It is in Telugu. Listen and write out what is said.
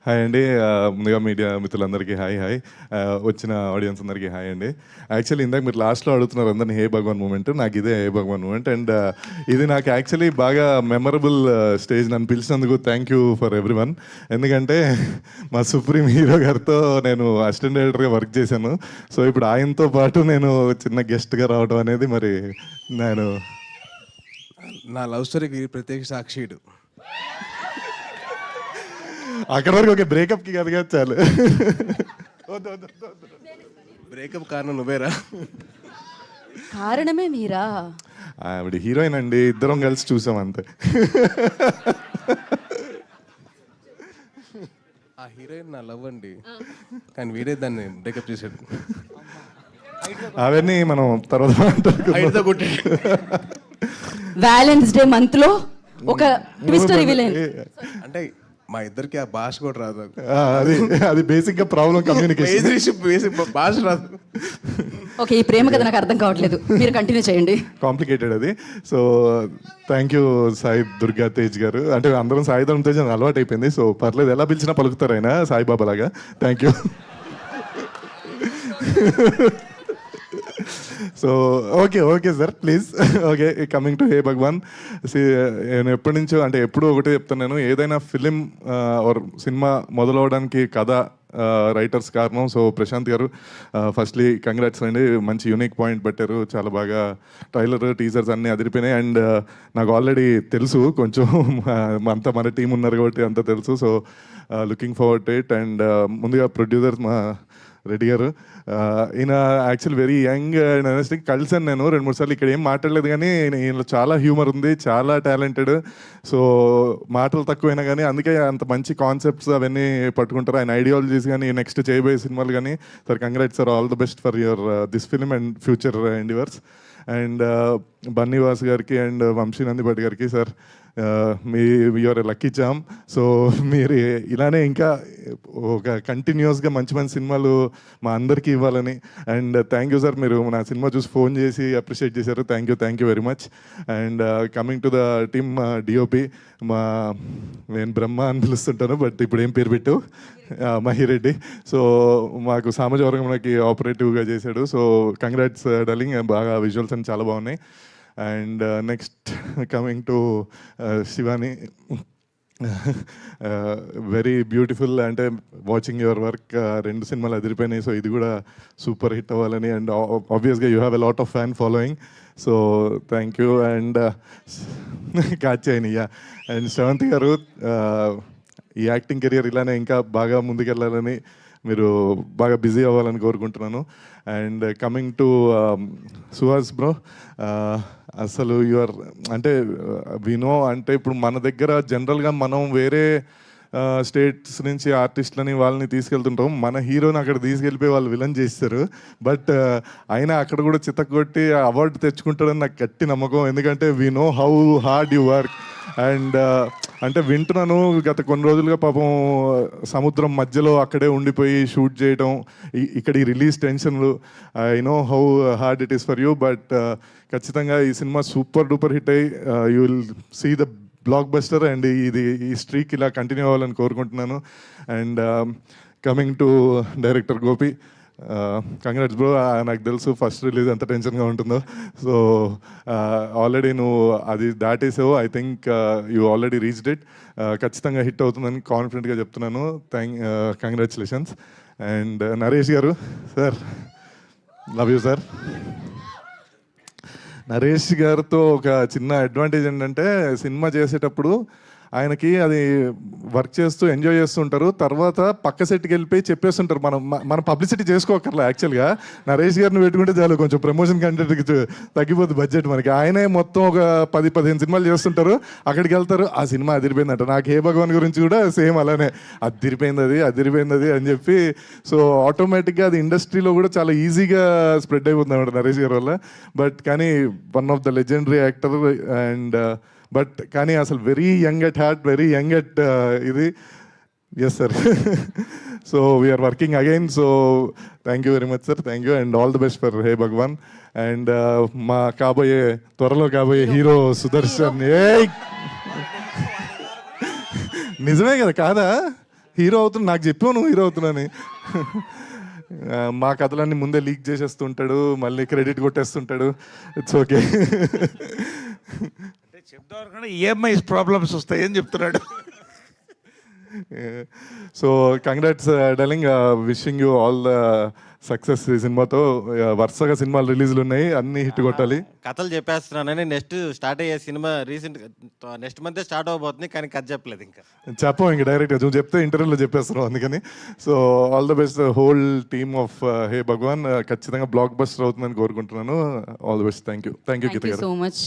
హాయ్ అండి. ముందుగా మీడియా మిత్రులందరికీ హాయ్ హాయ్. వచ్చిన ఆడియన్స్ అందరికీ హాయ్ అండి. యాక్చువల్లీ ఇందాక మీరు లాస్ట్లో అడుగుతున్నారు అందరినీ హే భగవాన్ మూమెంట్, నాకు ఇదే హే భగవాన్ మూమెంట్. అండ్ ఇది నాకు యాక్చువల్లీ బాగా మెమరబుల్ స్టేజ్. నన్ను పిలిచినందుకు thank you for everyone. ఎందుకంటే మా సుప్రీం హీరో గారితో నేను అసిస్టెంట్ డైరెక్టర్గా వర్క్ చేశాను. సో ఇప్పుడు ఆయనతో పాటు నేను చిన్న గెస్ట్గా రావడం అనేది మరి నేను నా లవ్ స్టోరీకి ప్రత్యేక సాక్షిడు. అక్కడ వరకు ఒక బ్రేకప్కి కదిగా చాలు. బ్రేకప్ కారణం నువ్వేరా? కారణమే మీరా? ఆవిడ హీరోయిన్ అండి, ఇద్దరం కలిసి చూసాం అంతే. ఆ హీరోయిన్ నా లవ్ అండి, కానీ వీడే దాన్ని బ్రేకప్ చేశాడు. అవన్నీ మనం తర్వాత వ్యాలెన్స్ డే మంత్ లో ఒక ట్విస్ట్ రివీల్ అయింది. అంటే మా ఇద్దరికి ఆ భాష కూడా రాదు. అది బేసిక్ గా ప్రాబ్లం, కమ్యూనికేషన్. బేసిక్ భాష రాదు. ఓకే, ఈ ప్రేమ కథ నాకు అర్థం కావట్లేదు, మీరు కంటిన్యూ చేయండి. కాంప్లికేటెడ్ అది. So thank you Sai Durga Tej గారు. అంటే అందరం సాయిధరం తేజ్ అని అలవాటు అయిపోయింది. సో పర్లేదు, ఎలా పిలిచినా పలుకుతారు ఆయన సాయిబాబా లాగా. Thank you. So okay sir, please. Okay, coming to hey Bhagavan. నేను ఎప్పటి నుంచో, అంటే ఎప్పుడూ ఒకటే చెప్తాను, నేను ఏదైనా ఫిలిం ఆర్ సినిమా మొదలవడానికి కథ రైటర్స్ కారణం. సో ప్రశాంత్ గారు, ఫస్ట్లీ కంగ్రాట్స్ అండి, మంచి యూనిక్ పాయింట్ పెట్టారు. చాలా బాగా ట్రైలర్ టీజర్స్ అన్నీ అదిరిపోయినాయి. అండ్ నాకు ఆల్రెడీ తెలుసు, కొంచెం అంతా మన టీం ఉన్నారు కాబట్టి అంతా తెలుసు. So looking forward to it. And ముందుగా ప్రొడ్యూసర్ మా రెడ్డి గారు, ఈయన actual very young and anaesthetic. కలిసాను నేను 2-3 సార్లు. ఇక్కడ ఏం మాట్లాడలేదు, కానీ ఈయనలో చాలా హ్యూమర్ ఉంది, చాలా టాలెంటెడ్. సో మాటలు తక్కువైనా కానీ అందుకే అంత మంచి కాన్సెప్ట్స్ అవన్నీ పట్టుకుంటారు. ఆయన ఐడియాలజీస్ కానీ నెక్స్ట్ చేయబోయే సినిమాలు కానీ. Sir congrats sir, all the best for your this film and future endeavours. And Bunny Vas గారికి అండ్ వంశీనందిపట్ గారికి, sir your lucky charm. So మీరు ఇలానే ఇంకా ఒక కంటిన్యూస్గా మంచి మంచి సినిమాలు మా అందరికీ ఇవ్వాలని. అండ్ థ్యాంక్ యూ సార్, మీరు నా సినిమా చూసి ఫోన్ చేసి అప్రిషియేట్ చేశారు. Thank you very much. And coming to the team, DOP నేను బ్రహ్మ అని పిలుస్తుంటాను, బట్ ఇప్పుడు ఏం పేరు పెట్టు, మహిరెడ్డి. సో మాకు సామాజిక ఆపరేటివ్గా చేశాడు. సో కంగ్రాట్స్ డార్లింగ్, బాగా విజువల్స్ అని చాలా బాగున్నాయి. And next coming to Shivani, very beautiful. అంటే వాచింగ్ యువర్ వర్క్, 2 సినిమాలు అదిరిపోయినాయి. సో ఇది కూడా సూపర్ హిట్ అవ్వాలని. అండ్ ఆబ్వియస్గా you have a lot of fan following. So thank you. And కాచాయనియా అండ్ శ్రవంతి గారు, ఈ యాక్టింగ్ కెరియర్ ఇలానే ఇంకా బాగా ముందుకెళ్ళాలని, మీరు బాగా బిజీ అవ్వాలని కోరుకుంటున్నాను. And coming to Suhas bro, అసలు యువర్ అంటే వినో, అంటే ఇప్పుడు మన దగ్గర జనరల్గా మనం వేరే స్టేట్స్ నుంచి ఆర్టిస్టులని వాళ్ళని తీసుకెళ్తుంటాం. మన హీరోని అక్కడ తీసుకెళ్ళిపోయి వాళ్ళు విలన్ చేస్తారు. బట్ అయినా అక్కడ కూడా చిత్తకొట్టి అవార్డు తెచ్చుకుంటాడని నాకు గట్టి నమ్మకం. ఎందుకంటే we know how hard you work. And అంటే వింటున్నాను, గత కొన్ని రోజులుగా పాపం సముద్రం మధ్యలో అక్కడే ఉండిపోయి షూట్ చేయడం, ఇక్కడ ఈ రిలీజ్ టెన్షన్లు. I know how hard it is for you. But ఖచ్చితంగా ఈ సినిమా సూపర్ డూపర్ హిట్ అయ్యి you will see the blockbuster. And ఈ స్ట్రీక్ ఇలా కంటిన్యూ అవ్వాలని కోరుకుంటున్నాను. And coming to director Gopi, congrats bro. నాకు తెలుసు ఫస్ట్ రిలీజ్ ఎంత టెన్షన్గా ఉంటుందో. సో ఆల్రెడీ నువ్వు అది దాటేసావు. I think you already reached it. ఖచ్చితంగా హిట్ అవుతుందని కాన్ఫిడెంట్గా చెప్తున్నాను. Congratulations. And Naresh garu, sir love you sir. Naresh గారితో ఒక చిన్న అడ్వాంటేజ్ ఏంటంటే, సినిమా చేసేటప్పుడు ఆయనకి అది వర్క్ చేస్తూ ఎంజాయ్ చేస్తూ ఉంటారు. తర్వాత పక్క సెట్కి వెళ్ళిపోయి చెప్పేస్తుంటారు, మనం పబ్లిసిటీ చేసుకోకర్లా. యాక్చువల్గా నరేష్ గారిని పెట్టుకుంటే చాలు, కొంచెం ప్రమోషన్ కంటెంట్కి తగ్గిపోతుంది బడ్జెట్ మనకి. ఆయనే మొత్తం ఒక 10-15 సినిమాలు చేస్తుంటారు. అక్కడికి వెళ్తారు, ఆ సినిమా అదిరిపోయిందంట. నాకు హే భగవాన్ గురించి కూడా సేమ్ అలానే, అదిరిపోయింది అని చెప్పి. సో ఆటోమేటిక్గా అది ఇండస్ట్రీలో కూడా చాలా ఈజీగా స్ప్రెడ్ అయిపోతుంది అన్నమాట నరేష్ గారి వల్ల. బట్ కానీ one of the legendary actor. And but కానీ అసలు very young at heart, very young at ఇది. Yes sir. So we're working again. So thank you very much sir, thank you. And all the best for hey Bhagavan. And మా త్వరలో కాబోయే హీరో సుదర్శన్. ఏ నిజమే కదా, కాదా? హీరో అవుతున్నా నాకు చెప్పావు నువ్వు హీరో అవుతున్నాని. మా కథలన్నీ ముందే లీక్ చేసేస్తుంటాడు, మళ్ళీ క్రెడిట్ కొట్టేస్తుంటాడు. It's okay. అంటే చెప్దాం అనుకున్నా ఈఎంఐస్ ప్రాబ్లమ్స్ వస్తాయని చెప్తున్నాడు. So congrats darling, wishing you all the success. ఈ సినిమాతో వరుసగా సినిమాలు రిలీజ్లు ఉన్నాయి, అన్ని హిట్ కొట్టాలి. కథలు చెప్పేస్తున్నానని నెక్స్ట్ స్టార్ట్ అయ్యే సినిమా రీసెంట్ నెక్స్ట్ మంత్ స్టార్ట్ అవబోతుంది, కానీ కథ చెప్పలేదు ఇంకా. చెప్పం ఇంక డైరెక్ట్గా నువ్వు చెప్తే ఇంటర్వ్యూలో చెప్పేస్తున్నావు అందుకని. So all the best whole team of hey Bhagavan. ఖచ్చితంగా బ్లాక్ బస్టర్ అవుతుందని కోరుకుంటున్నాను. All the best. Thank you thank Geetha you garu. So much.